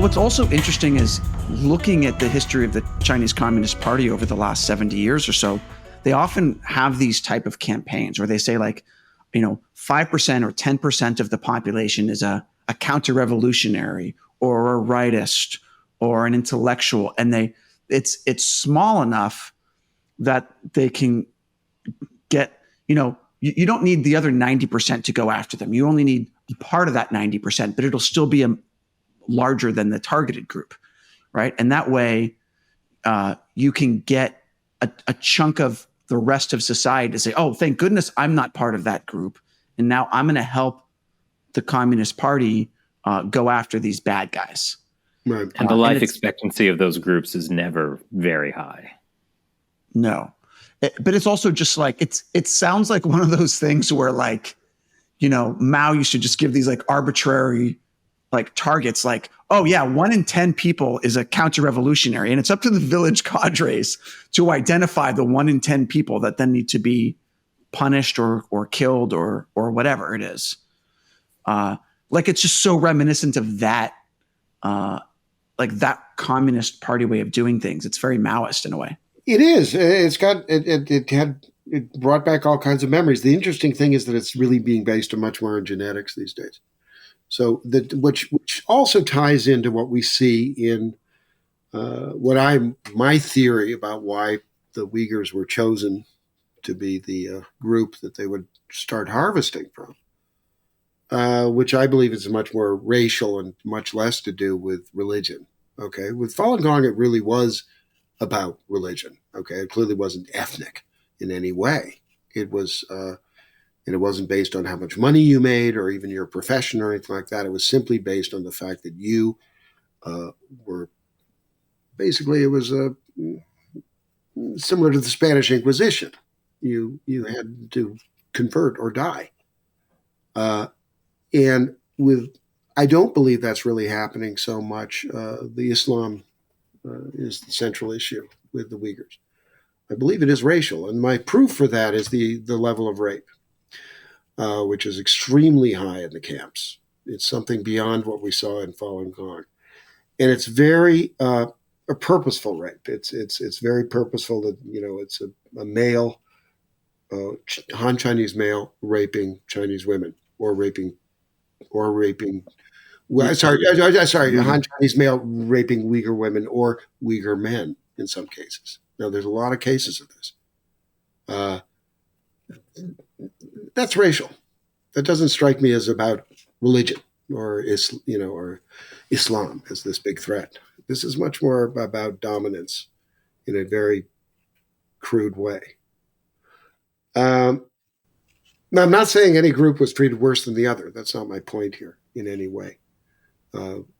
what's also interesting is looking at the history of the Chinese Communist Party over the last 70 years or so, they often have these type of campaigns where they say 5% or 10% of the population is a counter-revolutionary or a rightist or an intellectual. And it's small enough that they can get, you don't need the other 90% to go after them. You only need a part of that 90%, but it'll still be larger than the targeted group, right? And that way you can get a chunk of the rest of society to say, oh, thank goodness I'm not part of that group. And now I'm going to help the Communist Party go after these bad guys. Right. And the life expectancy of those groups is never very high. No. But it's also just it sounds like one of those things where Mao used to just give these arbitrary targets, 1 in 10 people is a counter-revolutionary. And it's up to the village cadres to identify the 1 in 10 people that then need to be punished or killed or whatever it is. It's just so reminiscent of that, that Communist Party way of doing things. It's very Maoist in a way. It is. It brought back all kinds of memories. The interesting thing is that it's really being based much more on genetics these days. So which also ties into what we see in my theory about why the Uyghurs were chosen to be the group that they would start harvesting from, which I believe is much more racial and much less to do with religion. Okay, with Falun Gong, it really was about religion. Okay, it clearly wasn't ethnic in any way. It was. And it wasn't based on how much money you made or even your profession or anything like that. It was simply based on the fact that you were basically, it was similar to the Spanish Inquisition. You had to convert or die. And I don't believe that's really happening so much. The Islam is the central issue with the Uyghurs. I believe it is racial. And my proof for that is the level of rape. Which is extremely high in the camps. It's something beyond what we saw in Falun Gong, and it's very a purposeful rape. It's very purposeful that it's a male, Han Chinese male raping Chinese women or raping. Well, sorry, Han Chinese male raping Uyghur women or Uyghur men in some cases. Now, there's a lot of cases of this. That's racial. That doesn't strike me as about religion or Islam as this big threat. This is much more about dominance in a very crude way. Now, I'm not saying any group was treated worse than the other. That's not my point here in any way.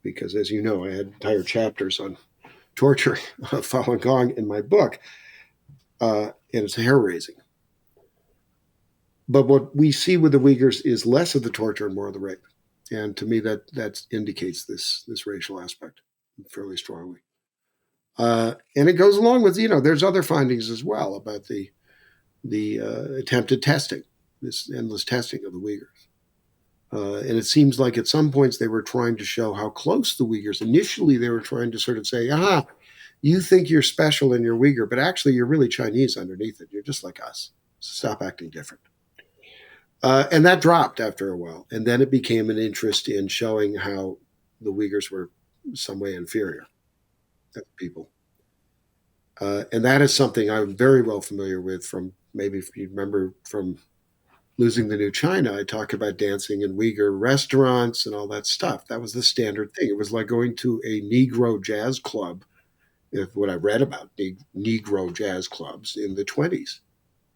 Because as you know, I had entire chapters on torture of Falun Gong in my book. And it's hair-raising. But what we see with the Uyghurs is less of the torture and more of the rape. And to me, that indicates this racial aspect fairly strongly. And it goes along with, there's other findings as well about the attempted testing, this endless testing of the Uyghurs. And it seems like at some points they were trying to show how close the Uyghurs, initially they were trying to sort of say, you think you're special and you're Uyghur, but actually you're really Chinese underneath it. You're just like us. So stop acting different. And that dropped after a while. And then it became an interest in showing how the Uyghurs were some way inferior as people. And that is something I'm very well familiar with from, maybe if you remember from Losing the New China, I talk about dancing in Uyghur restaurants and all that stuff. That was the standard thing. It was like going to a Negro jazz club, what I read about Negro jazz clubs in the 1920s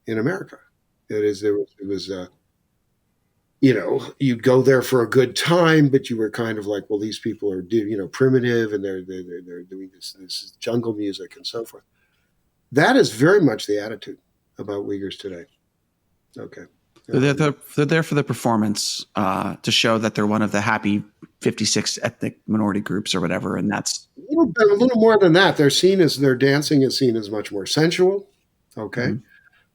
in America. You'd go there for a good time, but you were kind of like, well, these people are, primitive and they're doing this jungle music and so forth. That is very much the attitude about Uyghurs today. Okay. They're there for the performance, to show that they're one of the happy 56 ethnic minority groups or whatever. And that's a little more than that. Their dancing is seen as much more sensual. Okay. Mm-hmm.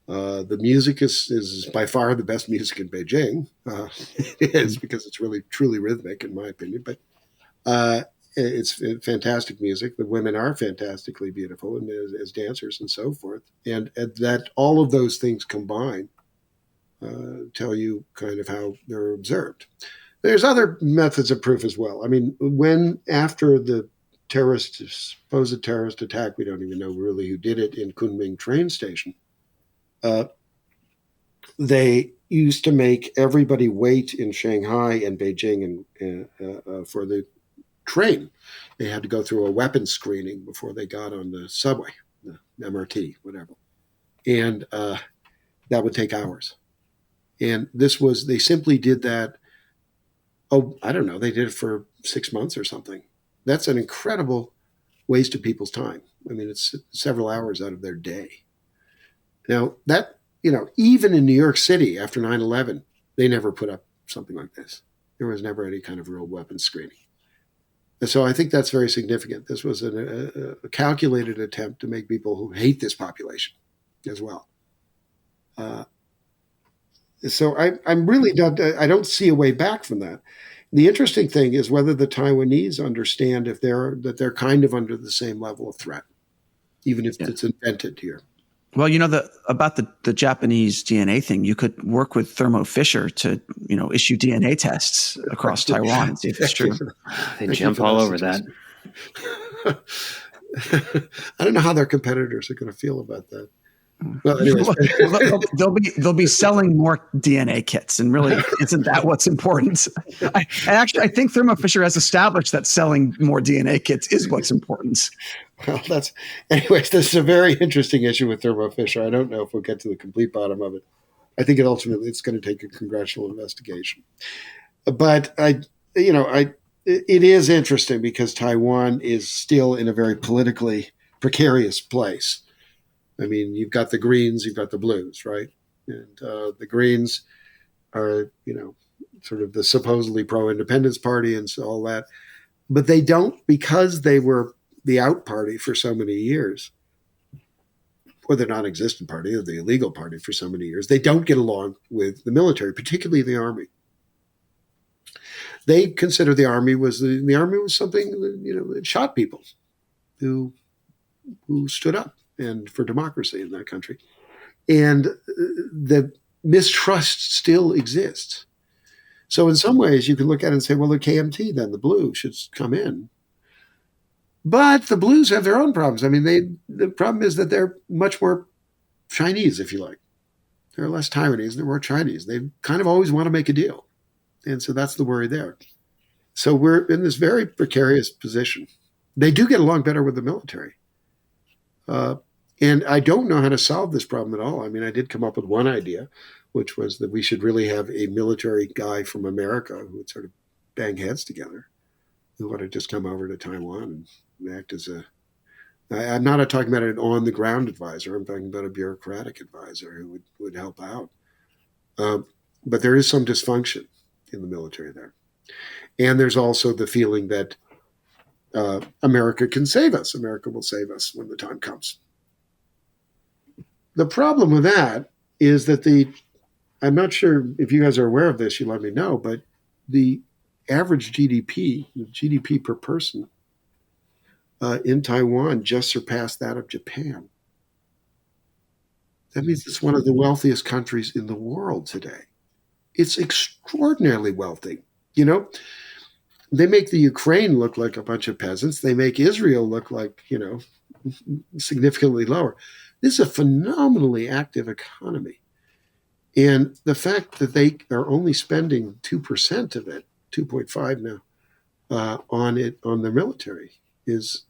The music is by far the best music in Beijing. It is, because it's really truly rhythmic, in my opinion. But it's fantastic music. The women are fantastically beautiful and as dancers and so forth. And that all of those things combine tell you kind of how they're observed. There's other methods of proof as well. I mean, when after the supposed terrorist attack, we don't even know really who did it in Kunming train station, they used to make everybody wait in Shanghai and Beijing and for the train. They had to go through a weapons screening before they got on the subway, the MRT, whatever. And that would take hours. And they simply did that. Oh, I don't know. They did it for 6 months or something. That's an incredible waste of people's time. I mean, it's several hours out of their day. Now, that, even in New York City after 9/11, they never put up something like this. There was never any kind of real weapons screening. And so I think that's very significant. This was a calculated attempt to make people who hate this population as well. So I'm really not, I don't see a way back from that. The interesting thing is whether the Taiwanese understand that they're kind of under the same level of threat, even if it's invented here. Well, about the Japanese DNA thing, you could work with Thermo Fisher to, issue DNA tests across Taiwan and see if it's true. They jump all over that. I don't know how their competitors are going to feel about that. Well, anyways. they'll be selling more DNA kits, and really, isn't that what's important? I think Thermo Fisher has established that selling more DNA kits is what's important. Well, anyways, this is a very interesting issue with Thermo Fisher. I don't know if we'll get to the complete bottom of it. I think it's going to take a congressional investigation. But it is interesting because Taiwan is still in a very politically precarious place. I mean, you've got the Greens, you've got the Blues, right? And the Greens are, sort of the supposedly pro-independence party and so all that. But they don't, because they were the out party for so many years, or the non-existent party, or the illegal party for so many years, they don't get along with the military, particularly the army. They consider the army was something, that shot people who stood up and for democracy in that country. And the mistrust still exists. So in some ways you can look at it and say, well, the KMT then, the Blue, should come in. But the Blues have their own problems. I mean, the problem is that they're much more Chinese, if you like. They're less Taiwanese, they're more Chinese. They kind of always want to make a deal. And so that's the worry there. So we're in this very precarious position. They do get along better with the military. And I don't know how to solve this problem at all. I mean, I did come up with one idea, which was that we should really have a military guy from America who would sort of bang heads together, who would have just come over to Taiwan and act as I'm not talking about an on-the-ground advisor. I'm talking about a bureaucratic advisor who would help out. But there is some dysfunction in the military there. And there's also the feeling that America can save us. America will save us when the time comes. The problem with that is that I'm not sure if you guys are aware of this, you let me know, but the average GDP, the GDP per person in Taiwan just surpassed that of Japan. That means it's one of the wealthiest countries in the world today. It's extraordinarily wealthy. They make the Ukraine look like a bunch of peasants. They make Israel look like, significantly lower. This is a phenomenally active economy. And the fact that they are only spending 2% of it, 2.5 now, on their military is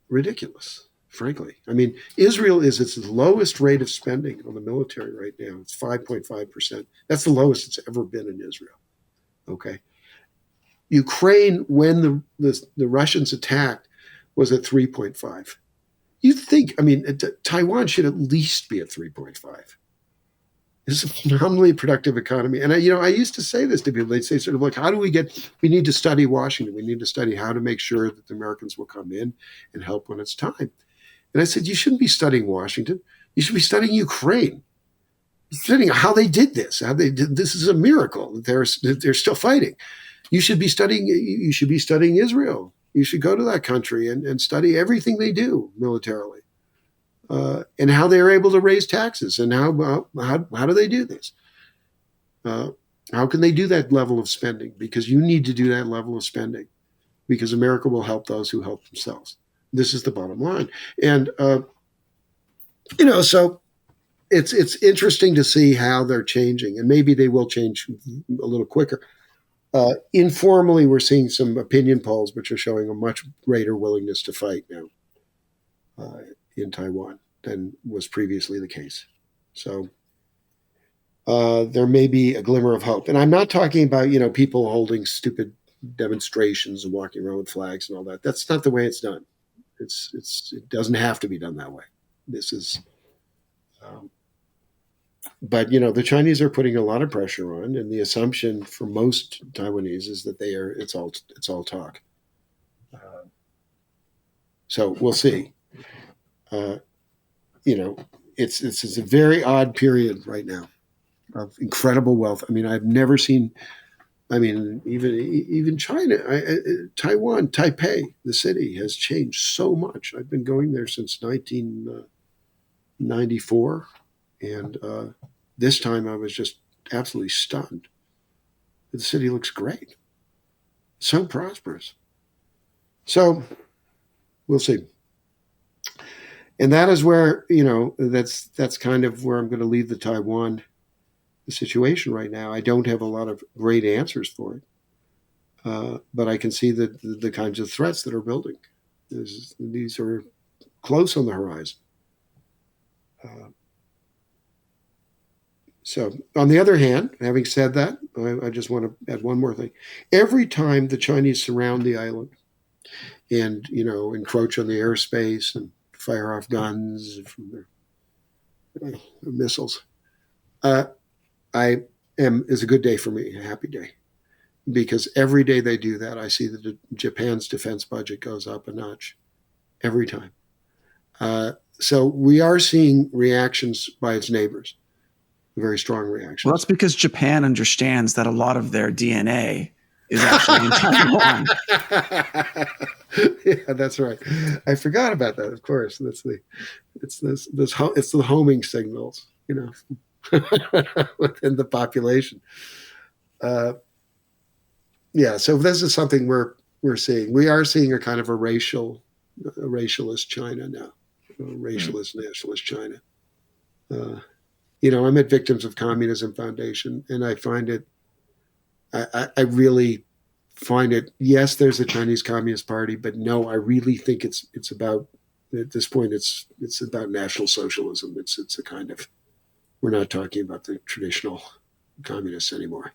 ridiculous, frankly. I mean, Israel is its lowest rate of spending on the military right now. It's 5.5%. That's the lowest it's ever been in Israel. Okay. Ukraine, when the Russians attacked, was at 3.5. You'd think, Taiwan should at least be at 3.5. It's a phenomenally productive economy. And I used to say this to people. They'd say sort of like, we need to study Washington. We need to study how to make sure that the Americans will come in and help when it's time. And I said, you shouldn't be studying Washington. You should be studying Ukraine. Studying how they did this. This is a miracle that they're still fighting. You should be studying Israel. You should go to that country and study everything they do militarily, and how they are able to raise taxes, and how do they do this? How can they do that level of spending? Because you need to do that level of spending, because America will help those who help themselves. This is the bottom line. And so it's interesting to see how they're changing, and maybe they will change a little quicker. Informally, we're seeing some opinion polls which are showing a much greater willingness to fight now in Taiwan than was previously the case. So there may be a glimmer of hope. And I'm not talking about, people holding stupid demonstrations and walking around with flags and all that. That's not the way it's done. It doesn't have to be done that way. This is, but the Chinese are putting a lot of pressure on, and the assumption for most Taiwanese is that it's all talk. So we'll see. It's a very odd period right now of incredible wealth. I mean, I've never seen. I mean, even China, Taiwan, Taipei, the city has changed so much. I've been going there since 1994, and this time I was just absolutely stunned. The city looks great, so prosperous. So we'll see. And that is where, that's kind of where I'm going to leave the situation right now. I don't have a lot of great answers for it, but I can see the kinds of threats that are building. These are close on the horizon. So, on the other hand, having said that, I just want to add one more thing. Every time the Chinese surround the island and, encroach on the airspace and fire off guns from their missiles, is a good day for me, a happy day. Because every day they do that, I see that Japan's defense budget goes up a notch every time. So we are seeing reactions by its neighbors, very strong reactions. Well, that's because Japan understands that a lot of their DNA is actually in Taiwan. Yeah, that's right. I forgot about that. Of course, it's the homing signals, within the population. Yeah, so this is something we're seeing. We are seeing a kind of a racialist China now, racialist nationalist China. I'm at Victims of Communism Foundation, and I find it. I really find it. Yes, there's the Chinese Communist Party, but no, I really think it's about, at this point, it's about National Socialism. It's a kind of, we're not talking about the traditional communists anymore.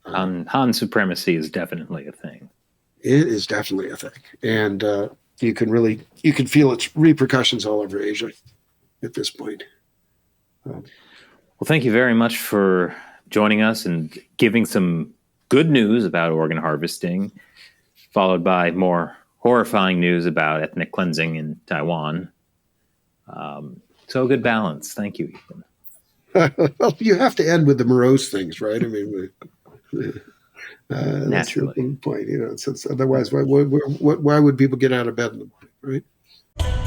Han supremacy is definitely a thing. It is definitely a thing, and you can feel its repercussions all over Asia at this point. Well, thank you very much for joining us and giving some good news about organ harvesting, followed by more horrifying news about ethnic cleansing in Taiwan. So good balance. Thank you, Ethan. Well, you have to end with the morose things, right? I mean, naturally. That's the point. Since otherwise, why would people get out of bed in the morning, right?